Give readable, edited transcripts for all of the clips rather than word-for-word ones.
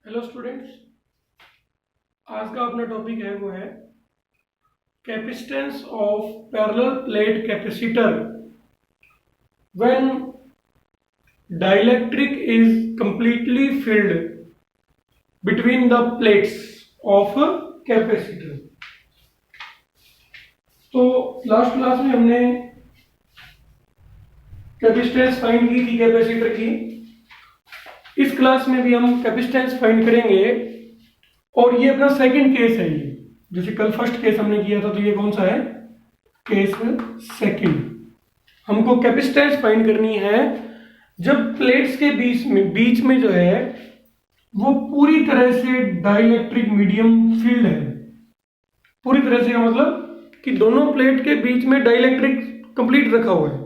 Hello students, आज का अपना टॉपिक है वो है capacitance of parallel plate capacitor when dielectric is completely filled between the plates of capacitor. तो लास्ट क्लास में हमने कैपेसिटेंस फाइंड की थी कैपेसिटर की। इस क्लास में भी हम कैपेसिटेंस फाइंड करेंगे और ये अपना सेकंड केस है। ये जैसे कल फर्स्ट केस हमने किया था, तो ये कौन सा है? Case second. हमको कैपेसिटेंस फाइंड करनी है जब प्लेट्स के बीच में जो है वो पूरी तरह से डाइलेक्ट्रिक मीडियम फील्ड है। पूरी तरह से का मतलब कि दोनों प्लेट के बीच में डाइलेक्ट्रिक कंप्लीट रखा हुआ है।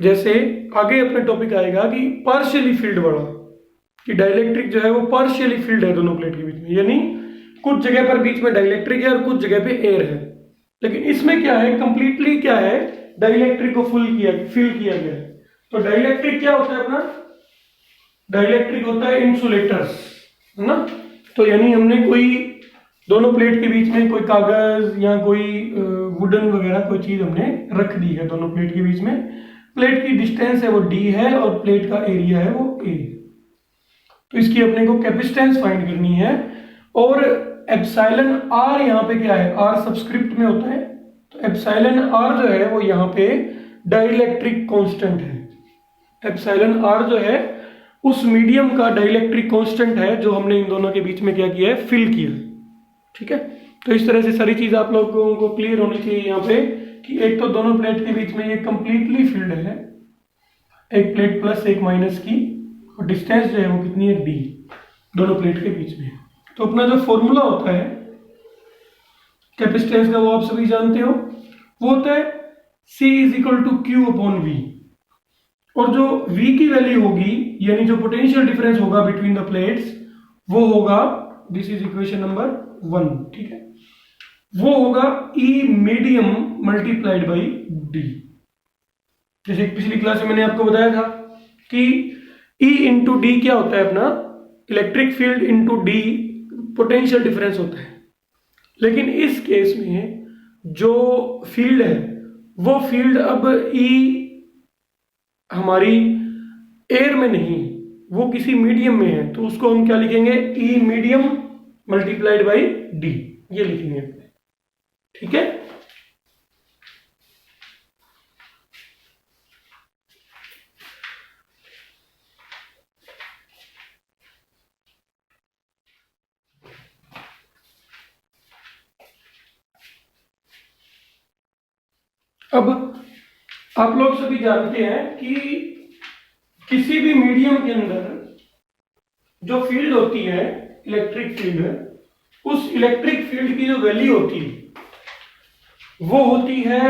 जैसे आगे अपने टॉपिक आएगा कि पार्शियली फील्ड वाला, कि डाइलेक्ट्रिक जो है वो पार्शियली फील्ड है दोनों प्लेट के बीच में, यानी कुछ जगह पर बीच में डाइलेक्ट्रिक है और कुछ जगह पे एयर है। लेकिन इसमें क्या है, कंप्लीटली क्या है, डाइलेक्ट्रिक को फिल किया गया है। तो डाइलेक्ट्रिक क्या होता है अपना? डाइलेक्ट्रिक होता है इंसुलेटर्स, है ना। तो यानी हमने कोई दोनों प्लेट के बीच में कोई कागज या कोई वुडन वगैरह कोई चीज हमने रख दी है दोनों प्लेट के बीच में। प्लेट की डिस्टेंस है वो d है और प्लेट का एरिया है वो a। तो इसकी अपने को कैपेसिटेंस फाइंड करनी है। और एप्सिलॉन r यहाँ पे क्या है? r सबस्क्रिप्ट में होता है। तो एप्सिलॉन r जो है वो यहाँ पे डाइलेक्ट्रिक कांस्टेंट है। एप्सिलॉन r जो है उस मीडियम का डाइलेक्ट्रिक कांस्टेंट है जो हमने इन दोनों के बीच में क्या किया है? फिल किया है। ठीक है। तो इस तरह से सारी चीज आप लोगों को क्लियर होनी चाहिए यहाँ पे कि एक तो दोनों प्लेट के बीच में ये कंप्लीटली फिल्ड है, एक प्लेट प्लस एक माइनस की, और डिस्टेंस जो है वो कितनी है? d, दोनों प्लेट के बीच में। तो अपना जो फॉर्मूला होता है कैपेसिटेंस का वो आप सभी जानते हो, वो होता है C is equal to Q upon V। और जो V की वैल्यू होगी, यानी जो पोटेंशियल डिफरेंस होगा बिटवीन द प्लेट्स, वो होगा, दिस इज इक्वेशन नंबर 1। ठीक है, वो होगा E medium multiplied by D। जैसे पिछली क्लास में मैंने आपको बताया था कि E इंटू डी क्या होता है अपना? Electric field into D potential difference होता है। लेकिन इस केस में जो फील्ड है वो फील्ड अब E हमारी एयर में नहीं, वो किसी मीडियम में है। तो उसको हम क्या लिखेंगे? E medium multiplied by D, ये लिखेंगे। ठीक है। अब आप लोग सभी जानते हैं कि किसी भी मीडियम के अंदर जो फील्ड होती है, इलेक्ट्रिक फील्ड, उस इलेक्ट्रिक फील्ड की जो वैल्यू होती है वो होती है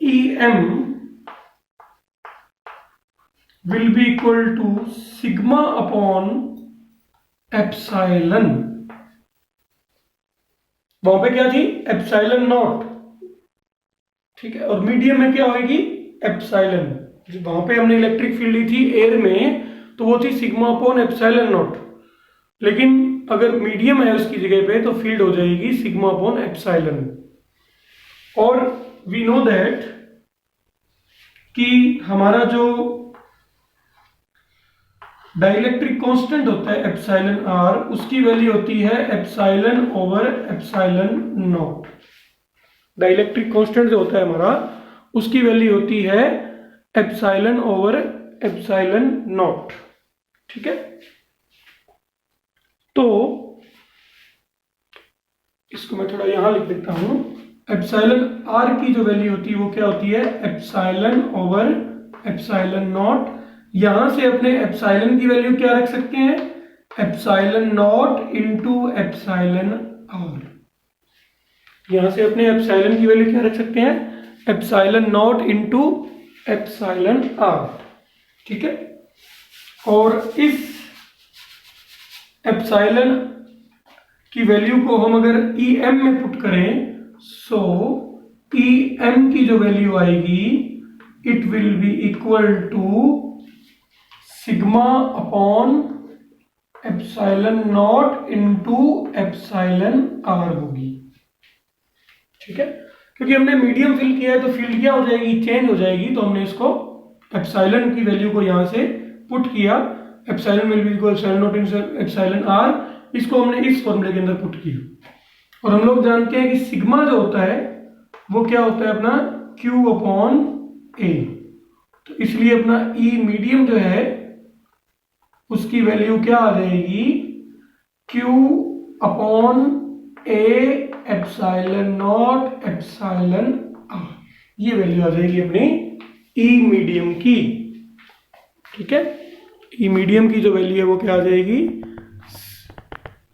EM will be equal to sigma upon epsilon. वहां पे क्या थी? Epsilon naught. ठीक है। और मीडियम में क्या होगी? एप्सिलॉन। वहां पे हमने इलेक्ट्रिक फील्ड ली थी एयर में, तो वो थी सिग्मा अपॉन एप्सिलॉन नॉट। लेकिन अगर मीडियम है उसकी जगह पे, तो फील्ड हो जाएगी सिग्मा अपॉन एप्सिलॉन। और वी नो दैट कि हमारा जो डाइलेक्ट्रिक कांस्टेंट होता है एप्सिलॉन r, उसकी वैल्यू होती है epsilon over epsilon not. Dielectric constant जो होता है हमारा, उसकी वैल्यू होती है एप्सिलॉन ओवर एप्सिलॉन नॉट। ठीक है। तो इसको मैं थोड़ा यहां लिख देता हूं। एप्सिलॉन r की जो वैल्यू होती है वो क्या होती है? Epsilon over epsilon not. यहां से अपने एप्सिलॉन की वैल्यू क्या रख सकते हैं? Epsilon naught into epsilon r। यहां से अपने एप्सिलॉन की वैल्यू क्या रख सकते हैं? Epsilon naught into epsilon r। ठीक है। और इस एप्सिलॉन की वैल्यू को हम अगर EM में पुट करें, सो EM की जो वैल्यू आएगी, it will be equal to sigma upon epsilon naught into epsilon R होगी। ठीक है, क्योंकि हमने मीडियम फिल किया है तो फील्ड क्या हो जाएगी, चेंज हो जाएगी। तो हमने इसको एप्सिलॉन की वैल्यू को यहां से पुट किया, epsilon will be equal epsilon naught into epsilon R, इसको हमने इस फॉर्मूले के अंदर पुट किया। और हम लोग जानते हैं कि सिग्मा जो होता है वो क्या होता है अपना Q अपॉन ए, तो इसलिए अपना ई मीडियम जो है उसकी वैल्यू क्या आ जाएगी, Q upon A epsilon not epsilon R, ये वैल्यू आ जाएगी अपनी ई मीडियम की। ठीक है, ई मीडियम की जो वैल्यू है वो क्या आ जाएगी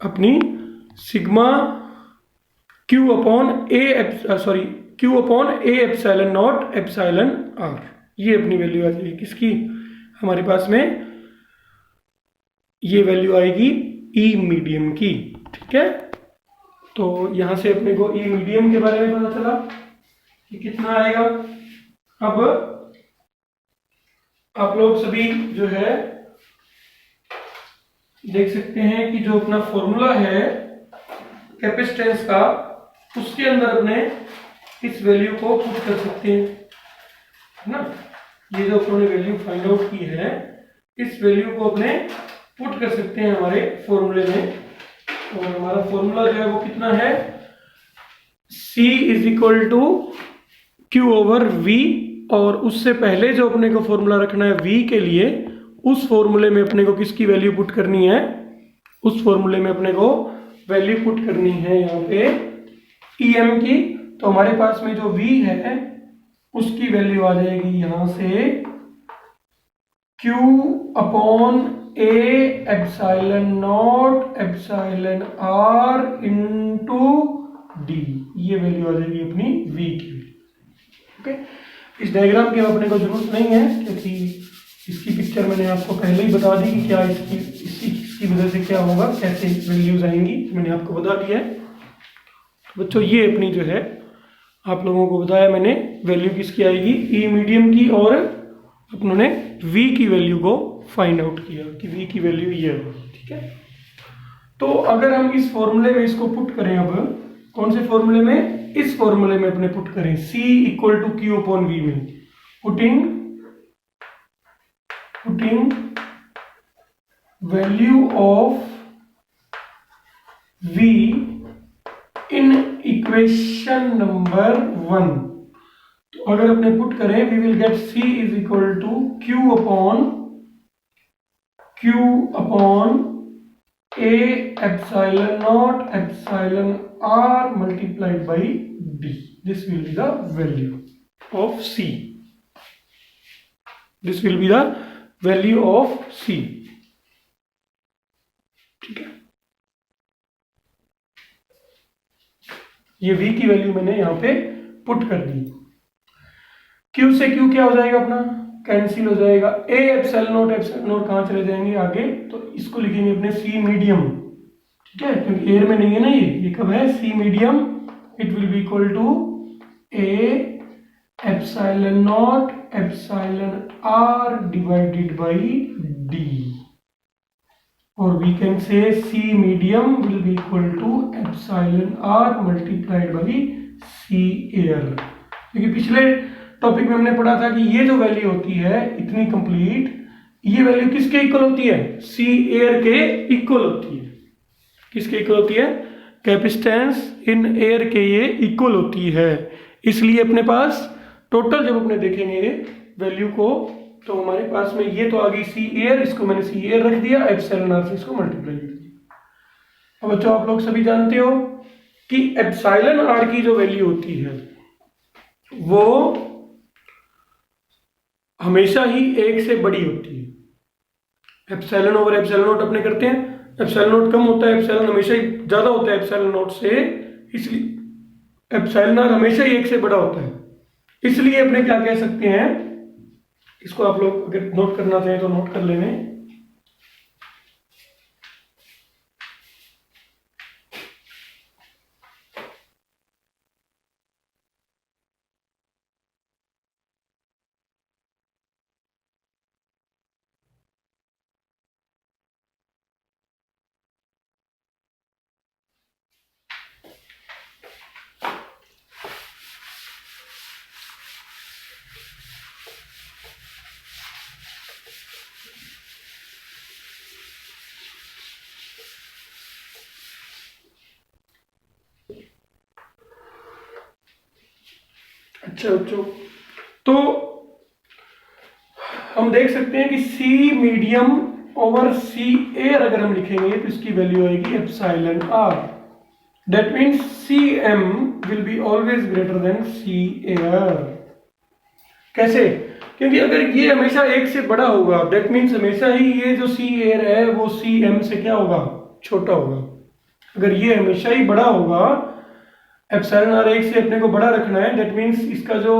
अपनी sigma Q upon A epsilon not epsilon R, ये अपनी वैल्यू आ जाएगी किसकी, हमारे पास में ये वैल्यू आएगी ई मीडियम की। ठीक है, तो यहां से अपने को ई मीडियम के बारे में पता चला कि कितना आएगा। अब आप लोग सभी जो है देख सकते हैं कि जो अपना फॉर्मूला है कैपेसिटेंस का, उसके अंदर अपने इस वैल्यू को पुट कर सकते हैं, है ना। ये जो अपने वैल्यू फाइंड आउट की है इस वैल्यू को अपने पुट कर सकते हैं हमारे फॉर्मूले में। और हमारा फॉर्मूला जो है वो कितना है, C is equal to Q over V, और उससे पहले जो अपने को फॉर्मूला रखना है V के लिए, उस फॉर्मूले में अपने को किसकी वैल्यू पुट करनी है, उस फॉर्मूले में अपने को वैल्यू पुट करनी है यहाँ पे EM की। तो हमारे पास में जो V है उसकी वैल्यू आ जाएगी यहां से Q upon A epsilon not epsilon R into D, ये वैल्यू आ जाएगी अपनी V की। ओके, इस डायग्राम की अपने को जरूरत नहीं है क्योंकि इसकी पिक्चर मैंने आपको पहले ही बता दी कि क्या इसकी वजह से क्या होगा, कैसे वैल्यूज आएंगी, मैंने आपको बता दिया है। तो बच्चों ये अपनी जो है आप लोगों को बताया मैंने वैल्यू किसकी आएगी, ई मीडियम की, और अपनों ने V की वैल्यू को फाइंड आउट किया कि V की वैल्यू ये होगी। ठीक है, तो अगर हम इस फॉर्मूले में इसको पुट करें, अब कौन से फॉर्मूले में, इस फॉर्मूले में अपने पुट करें C equal to Q upon V में, putting value of V in equation number 1, तो अगर अपने पुट करें we will get C is equal to Q upon A epsilon not epsilon R multiplied by D, this will be the value of C, this will be the value of C। ठीक है, ये V की value मैंने यहां पे put कर दी। Q से Q क्या हो जाएगा अपना, कैंसिल हो जाएगा, ए एप्सिलॉन नॉट कहां चले जाएंगे आगे, तो इसको लिखेंगे अपने C मीडियम। ठीक है, क्योंकि एयर में नहीं है ना, ये कब है, C medium, it will be equal to A epsilon not epsilon R divided by D, और we can say C medium will be equal to epsilon R multiplied by C air. क्योंकि पिछले टॉपिक में हमने पढ़ा था कि ये जो वैल्यू होती है इतनी कंप्लीट, ये वैल्यू किसके इक्वल होती है, C एयर के इक्वल होती है। किसके इक्वल होती है, कैपेसिटेंस इन एयर के ये इक्वल होती है। इसलिए अपने पास टोटल जब अपने देखेंगे वैल्यू को, तो हमारे पास में ये तो आ गई C एयर, इसको मैंने C एयर रख दिया, एप्सिलॉन आर से इसको मल्टीप्लाई कर दिया। अब बच्चों आप लोग सभी जानते हो कि एप्सिलॉन आर की जो वैल्यू होती है वो हमेशा ही 1 से बड़ी होती है। एप्सिलॉन ओवर एप्सिलॉन नॉट अपने करते हैं, एप्सिलॉन नॉट कम होता है, एप्सिलॉन हमेशा ही ज्यादा होता है एप्सिलॉन नॉट से, इसलिए एप्सिलॉन आर हमेशा ही 1 से बड़ा होता है। इसलिए अपने क्या कह सकते हैं, इसको आप लोग अगर नोट करना चाहें तो नोट कर लेंगे। अच्छा बच्चों, तो हम देख सकते हैं कि C medium over C air अगर हम लिखेंगे तो इसकी वैल्यू आएगी epsilon R. That means C M will be always greater than C air. कैसे? क्योंकि अगर ये हमेशा एक से बड़ा होगा दैट मीन्स हमेशा ही ये जो सी एयर है वो सी एम से क्या होगा, छोटा होगा। अगर ये हमेशा ही बड़ा होगा, एप्सिलॉन आर एक से अपने को बड़ा रखना है, दैट मीन्स इसका जो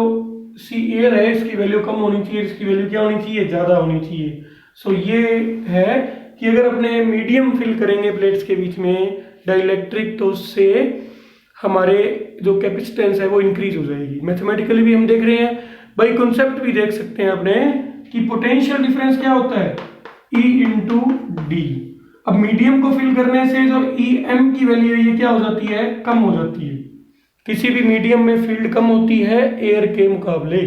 सी एयर है इसकी वैल्यू कम होनी चाहिए, इसकी वैल्यू क्या होनी चाहिए, ज्यादा होनी चाहिए। सो ये है कि अगर अपने मीडियम फिल करेंगे प्लेट्स के बीच में डाइलेक्ट्रिक तो उससे हमारे जो कैपेसिटेंस है वो इंक्रीज हो जाएगी। मैथमेटिकली भी हम देख रहे हैं, बाई कॉन्सेप्ट भी देख सकते हैं अपने कि पोटेंशियल डिफरेंस क्या होता है, E इंटू डी। अब मीडियम को फिल करने से जो ई एम की वैल्यू है ये क्या हो जाती है, कम हो जाती है। किसी भी मीडियम में फील्ड कम होती है एयर के मुकाबले,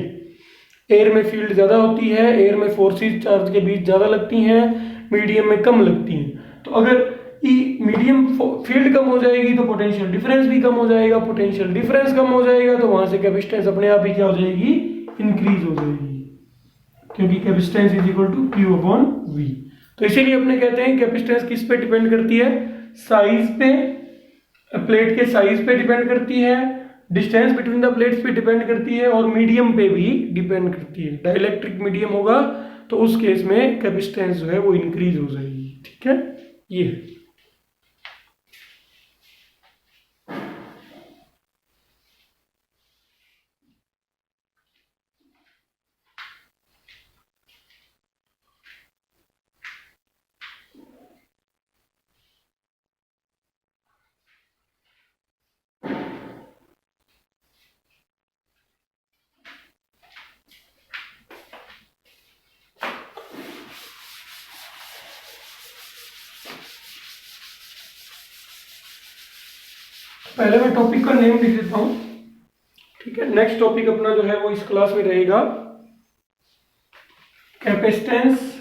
एयर में फील्ड ज्यादा होती है, एयर में फोर्सेस चार्ज के बीच ज्यादा लगती हैं, मीडियम में कम लगती हैं। तो अगर मीडियम फील्ड कम हो जाएगी तो पोटेंशियल डिफरेंस भी कम हो जाएगा, पोटेंशियल डिफरेंस कम हो जाएगा तो वहां से कैपेसिटेंस अपने आप ही क्या हो जाएगी, इंक्रीज हो जाएगी, क्योंकि capacitance is equal to Q upon V. तो इसीलिए अपने कहते हैं कैपेसिटेंस किस पे डिपेंड करती है, साइज पे, प्लेट के साइज पे डिपेंड करती है, डिस्टेंस बिटवीन द प्लेट्स पे डिपेंड करती है और मीडियम पे भी डिपेंड करती है। डाइलेक्ट्रिक मीडियम होगा तो उस केस में कैपेसिटेंस जो है वो इंक्रीज हो जाएगी। ठीक है, ये पहले मैं टॉपिक का नेम लिख देता हूं। ठीक है, नेक्स्ट टॉपिक अपना जो है वो इस क्लास में रहेगा capacitance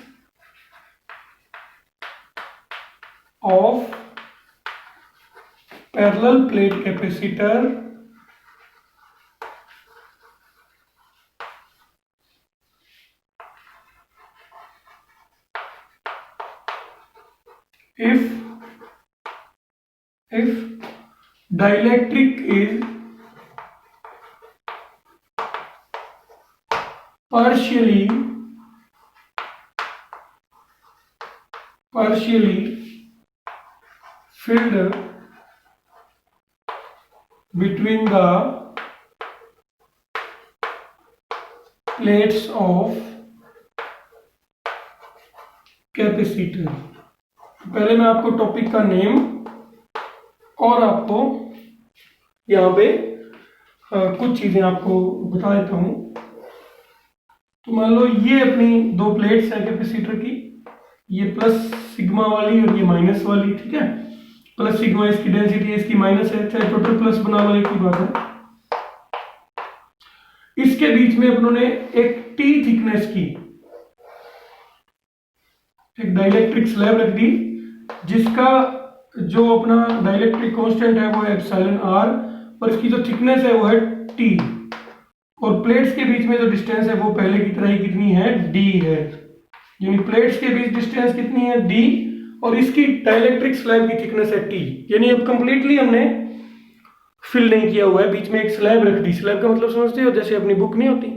of parallel plate capacitor if dielectric is partially filled between the plates of capacitor. पहले मैं आपको टॉपिक का नेम और आपको यहाँ पे कुछ चीजें आपको बता देता हूं। तो मान लो ये अपनी दो प्लेट्स हैं कैपेसिटर की, ये प्लस सिग्मा वाली और ये माइनस वाली। ठीक है, प्लस सिग्मा इसकी डेंसिटी है, इसकी माइनस है, चाहे टोटल प्लस बना लो एक ही बात है। इसके बीच में अपनों ने एक टी थिकनेस की एक डाइलेक्ट्रिक स्लैब रख दी, जिसका जो अपना डाइलेक्ट्रिक कांस्टेंट है वो है एप्सिलॉन आर और इसकी जो थिकनेस है वो है टी, और प्लेट्स के बीच में जो डिस्टेंस है वो पहले की तरह ही कितनी है, डी है। यानी प्लेट्स के बीच डिस्टेंस कितनी है, डी, और इसकी डाइलेक्ट्रिक स्लैब की थिकनेस है टी। यानी अब कंप्लीटली हमने फिल नहीं किया हुआ है, बीच में एक स्लैब रख दी। स्लैब का मतलब समझते हो, जैसे अपनी बुक नहीं होती,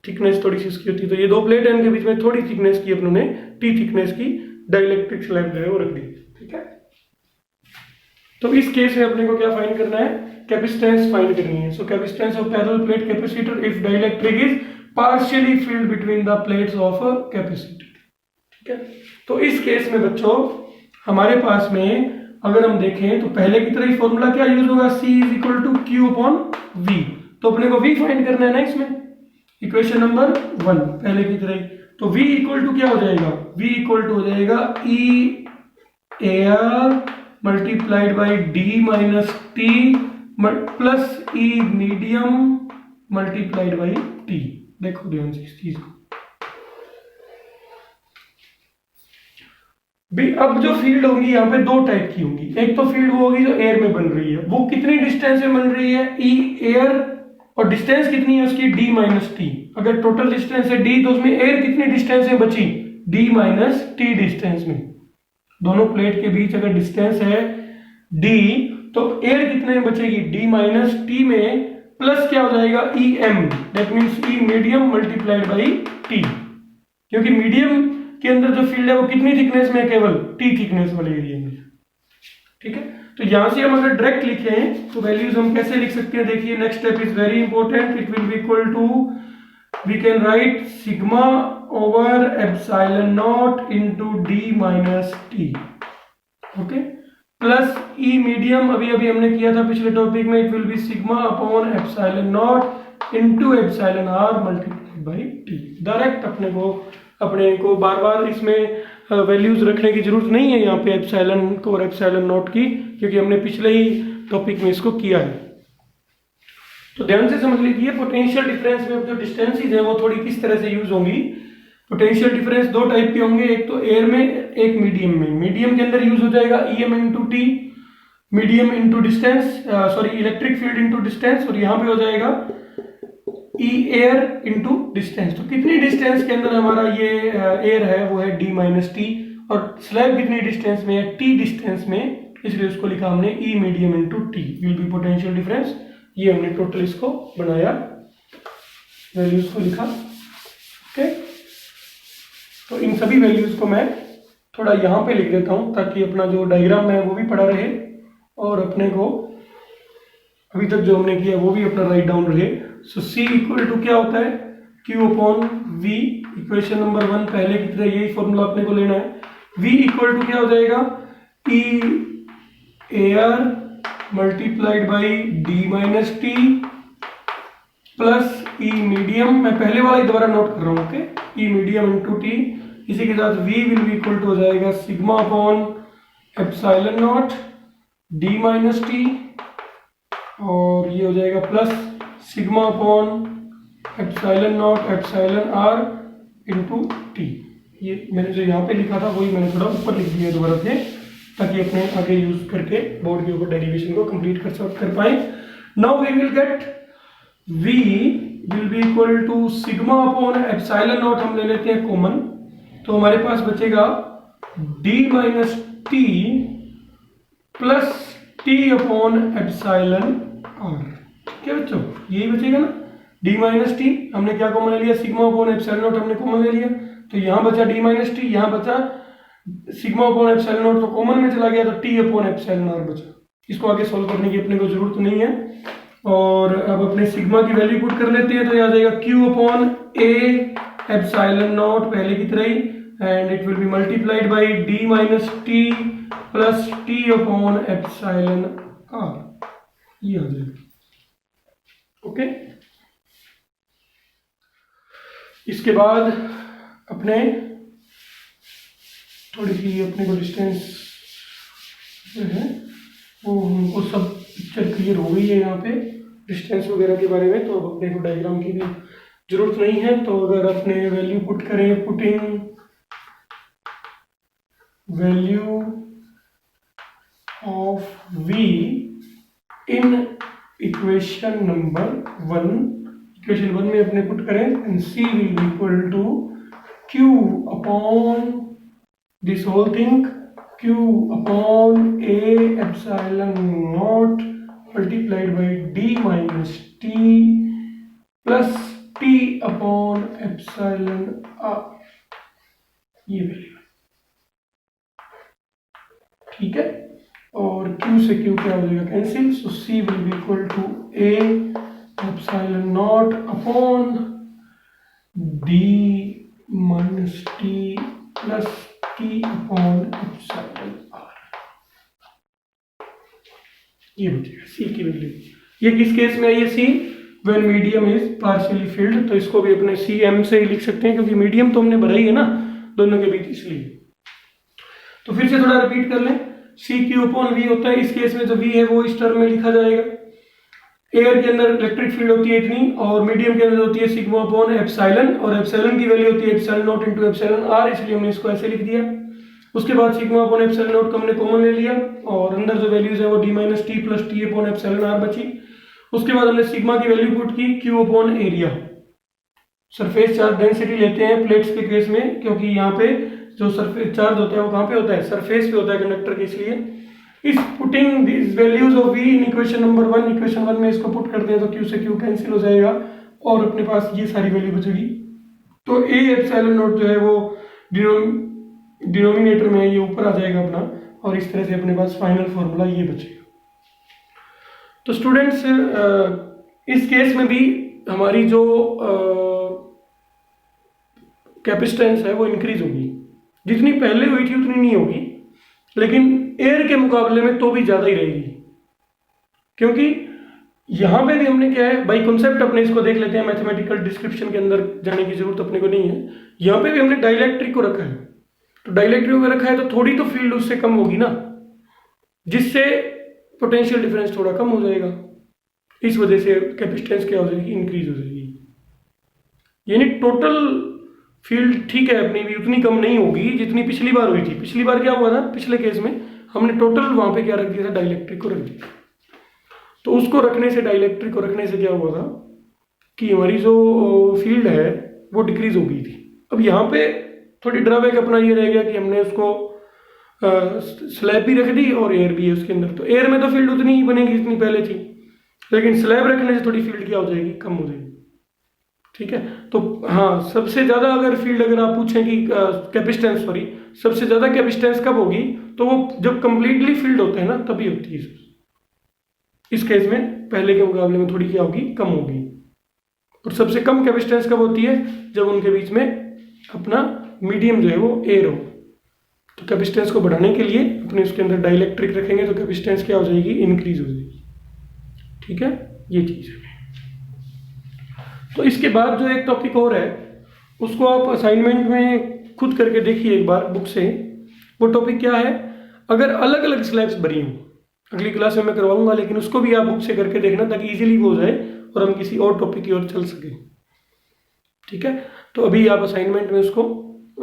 थिकनेस थोड़ी सी उसकी होती है, तो ये दो प्लेट है, इनके बीच में थोड़ी थिकनेस की अपनों ने टी थिकनेस की डाइलेक्ट्रिक स्लैब जो है वो रख दी। ठीक है, तो इस केस में अपने को क्या फाइंड करना है, कैपेसिटेंस फाइंड करनी है। So capacitance of parallel plate capacitor if dielectric is partially filled between the plates of a capacitor. ठीक है, तो इस केस में बच्चों हमारे पास में अगर हम देखें तो पहले की तरह ही फॉर्मूला क्या यूज होगा, C is equal to Q upon V. तो अपने को V फाइंड करना है ना इसमें, इक्वेशन नंबर 1 पहले की तरह ही। तो V इक्वल टू क्या हो जाएगा, V इक्वल टू हो जाएगा E air multiplied by D minus T plus E medium multiplied by T. देखो ध्यान से इस चीज को भी। अब जो फील्ड होगी यहाँ पे दो टाइप की होंगी, एक तो फील्ड वो होगी जो एयर में बन रही है, वो कितनी डिस्टेंस में बन रही है, ई एयर और डिस्टेंस कितनी है उसकी d माइनस टी। अगर टोटल डिस्टेंस है d तो उसमें एयर कितनी डिस्टेंस में बची, d माइनस टी डिस्टेंस में। दोनों प्लेट के बीच अगर डिस्टेंस है d तो एयर कितने में बचेगी, d माइनस टी में प्लस क्या हो जाएगा em, that means E medium multiplied by t, क्योंकि मीडियम के अंदर जो फील्ड है वो कितनी थिकनेस में है, केवल t थिकनेस वाले एरिया में। ठीक है, तो यहां से हम अगर डायरेक्ट लिखें तो वैल्यूज हम कैसे लिख सकते हैं, देखिए next step is very important. It will be equal to, we can write sigma over epsilon naught into d minus T, okay, plus E medium अभी अभी हमने किया था पिछले टॉपिक में, it will be sigma upon epsilon naught into epsilon R multiplied by T. Direct अपने को बार बार इसमें वैल्यूज रखने की जरूरत नहीं है यहाँ पे एप्सिलॉन को और एप्सिलॉन नॉट की, क्योंकि हमने पिछले ही टॉपिक में इसको किया है। तो ध्यान से समझ लीजिए पोटेंशियल डिफरेंस में जो डिस्टेंसेज है वो थोड़ी किस तरह से यूज होंगी। पोटेंशियल डिफरेंस दो टाइप के होंगे, एक तो एयर में एक मीडियम में। मीडियम के अंदर यूज हो जाएगा em into T, medium into distance, sorry electric field into distance, और यहाँ पे हो जाएगा ई एयर इंटू डिस्टेंस। तो कितनी डिस्टेंस के अंदर हमारा ये एयर है वो है d माइनस टी, और स्लैब कितनी डिस्टेंस में है, t डिस्टेंस में, इसलिए उसको लिखा हमने E medium into T will be potential difference. ये हमने टोटल इसको बनाया, वैल्यूज को लिखा, ओके। तो इन सभी वैल्यूज को मैं थोड़ा यहाँ पे लिख देता हूँ ताकि अपना जो डायग्राम है वो भी पड़ा रहे और अपने को अभी तक जो हमने किया वो भी अपना राइट डाउन रहे। सो C इक्वल टू क्या होता है, Q upon V, equation number 1 पहले की तरह यही फॉर्मूला अपने को लेना है। V इक्वल टू क्या हो जाएगा, E air multiplied by D minus T plus E medium, मैं पहले वाला ही दोबारा नोट कर रहा हूँ, okay, E medium into T. इसी के साथ V will be equal to हो जाएगा sigma upon epsilon naught D minus T, और ये हो जाएगा plus sigma upon epsilon not epsilon R into T. ये मैंने जो यहाँ पे लिखा था वही मैंने थोड़ा ऊपर लिख दिया दोबारा से, ताकि अपने आगे यूज करके बोर्ड के ऊपर डेरिवेशन को कंप्लीट कर पाए। Now we will get v will be equal to sigma upon epsilon naught, हम ले लेते हैं कॉमन, तो हमारे पास बचेगा d minus T plus t upon epsilon R. क्या बच्चों, यही बचेगा ना, d माइनस टी हमने क्या कॉमन ले लिया, सिग्मा अपॉन एप्सिलॉन नॉट हमने कॉमन ले लिया, तो यहाँ बचा d माइनस टी, यहाँ बचा सिग्मा अपॉन एप्सिलॉन नॉट, तो कॉमन में चला गया तो t अपॉन एप्सिलॉन आर बचा। इसको आगे सॉल्व करने की अपने को जरूरत नहीं है। और अब अपने सिग्मा की वैल्यू पुट कर लेते हैं, तो ये आ जाएगा q upon a epsilon not पहले की तरह ही, and it will be multiplied by d minus T plus t upon epsilon R, ये आ जाएगा, ओके। इसके बाद अपने थोड़ी सी अपने को डिस्टेंस जो है वो हमको सब पिक्चर क्लियर हो गई है यहाँ पे डिस्टेंस वगैरह के बारे में, तो अब अपने को डायग्राम की भी जरूरत नहीं है। तो अगर अपने वैल्यू पुट करें, putting value of v in equation number 1, equation 1 में अपने पुट करें, and C will be equal to Q upon this whole thing, Q upon A epsilon naught multiplied by D minus T plus T upon epsilon R, ये value, ठीक है। और Q से Q क्या हो जाएगा, cancel, so C will be equal to A epsilon naught upon D minus T plus T upon epsilon R, ये बचेगा C की वैल्यू। ये किस केस में आई है C, when medium is partially field, तो इसको भी अपने CM से ही लिख सकते हैं क्योंकि मीडियम तो हमने भरा ही है ना दोनों के बीच, इसलिए। तो फिर से थोड़ा रिपीट कर लें, सी क्यू अपॉन वी होता है, इस केस में जो वी है वो इस टर्म में लिखा जाएगा। एयर के अंदर इलेक्ट्रिक फील्ड होती है इतनी, और मीडियम के अंदर होती है सिग्मा अपॉन एप्सिलॉन, और एप्सिलॉन की वैल्यू होती है epsilon naught into epsilon R, इसलिए हमने इसको ऐसे लिख दिया। उसके बाद सिग्मा अपॉन एप्सिलॉन नॉट को हमने कॉमन ले लिया, और अंदर जो वैल्यूज है वो d minus T plus T upon epsilon R बची। उसके बाद हमने सिग्मा की वैल्यू पुट की Q upon area. Surface charge density लेते हैं प्लेट्स के केस में, क्योंकि यहाँ पे जो सरफेस चार्ज होता है वो कहाँ पे होता है, सरफेस पे होता है कंडक्टर के, इसलिए इस putting this values of V in equation number 1, equation 1 में इसको पुट करते हैं तो Q से Q कैंसिल हो जाएगा और अपने पास ये सारी वैल्यू बचेगी। तो A एप्सिलॉन नॉट जो है वो डिनोमिनेटर में ये ऊपर आ जाएगा अपना, और इस तरह से अपने पास फाइनल फॉर्मूला ये बचेगा। तो स्टूडेंट्स इस केस में भी हमारी जो कैपेसिटेंस है वो इंक्रीज होगी, जितनी पहले हुई थी उतनी नहीं होगी, लेकिन एयर के मुकाबले में तो भी ज्यादा ही रहेगी, क्योंकि यहां पे भी हमने क्या है बाई कॉन्सेप्ट अपने इसको देख लेते हैं, मैथमेटिकल डिस्क्रिप्शन के अंदर जाने की जरूरत अपने को नहीं है। यहां पे भी हमने डाइलेक्ट्रिक को रखा है, तो डाइलेक्ट्रिक को रखा है तो थोड़ी तो फील्ड उससे कम होगी ना, जिससे पोटेंशियल डिफरेंस थोड़ा कम हो जाएगा, इस वजह से कैपेसिटेंस क्या हो जाएगी, इंक्रीज हो जाएगी। यानी टोटल फील्ड ठीक है अपनी भी उतनी कम नहीं होगी जितनी पिछली बार हुई थी। पिछली बार क्या हुआ था, पिछले केस में हमने टोटल वहां पे क्या रख दिया था, डाइलेक्ट्रिक को रख दिया, तो उसको रखने से, डाइलेक्ट्रिक को रखने से क्या हुआ था कि हमारी जो फील्ड है वो डिक्रीज हो गई थी। अब यहाँ पे थोड़ी ड्रॉबैक अपना ये रह गया कि हमने उसको स्लैब भी रख दी और एयर भी है उसके अंदर, तो एयर में तो फील्ड उतनी ही बनेगी जितनी पहले थी, लेकिन स्लैब रखने से थोड़ी फील्ड क्या हो जाएगी, कम हो जाएगी। ठीक है, तो हाँ सबसे ज्यादा अगर फील्ड अगर आप पूछें कि कैपेसिटेंस, सॉरी सबसे ज्यादा कैपेसिटेंस कब होगी, तो वो जब कंप्लीटली फील्ड होते हैं ना तभी होती है। इस केस में पहले के मुकाबले में थोड़ी क्या होगी, कम होगी। और सबसे कम कैपेसिटेंस कब होती है, जब उनके बीच में अपना मीडियम जो है वो एयर हो। तो कैपेसिटेंस को बढ़ाने के लिए अपने उसके अंदर डाइलेक्ट्रिक रखेंगे तो कैपेसिटेंस क्या हो जाएगी, इंक्रीज हो जाएगी। ठीक है, ये चीज है। तो इसके बाद जो एक टॉपिक और है उसको आप असाइनमेंट में खुद करके देखिए एक बार बुक से। वो टॉपिक क्या है, अगर अलग अलग स्लैब्स भरी हों, अगली क्लास में मैं करवाऊंगा, लेकिन उसको भी आप बुक से करके देखना ताकि इजीली हो जाए और हम किसी और टॉपिक की ओर चल सकें। ठीक है, तो अभी आप असाइनमेंट में उसको,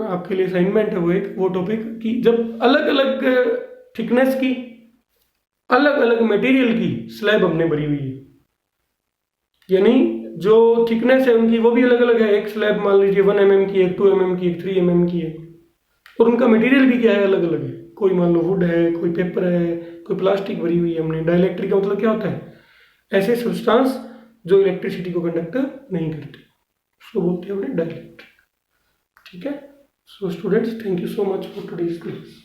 आपके लिए असाइनमेंट है वो एक, वो टॉपिक कि जब अलग अलग थिकनेस की, अलग अलग मटेरियल की स्लैब हमने भरी हुई है, यानी जो थिकनेस है उनकी वो भी अलग अलग है, एक स्लैब मान लीजिए 1 mm की, एक 2 mm की, एक 3 mm की है, और उनका मटेरियल भी क्या है, अलग अलग है। कोई मान लो वुड है, कोई पेपर है, कोई प्लास्टिक भरी हुई है हमने। डाइलेक्ट्रिक का मतलब क्या होता है, ऐसे सब्सटेंस जो इलेक्ट्रिसिटी को कंडक्ट नहीं करते, उसको बोलते हैं हमने डाइलेक्ट्रिक। ठीक है, so students thank you so much for today's class.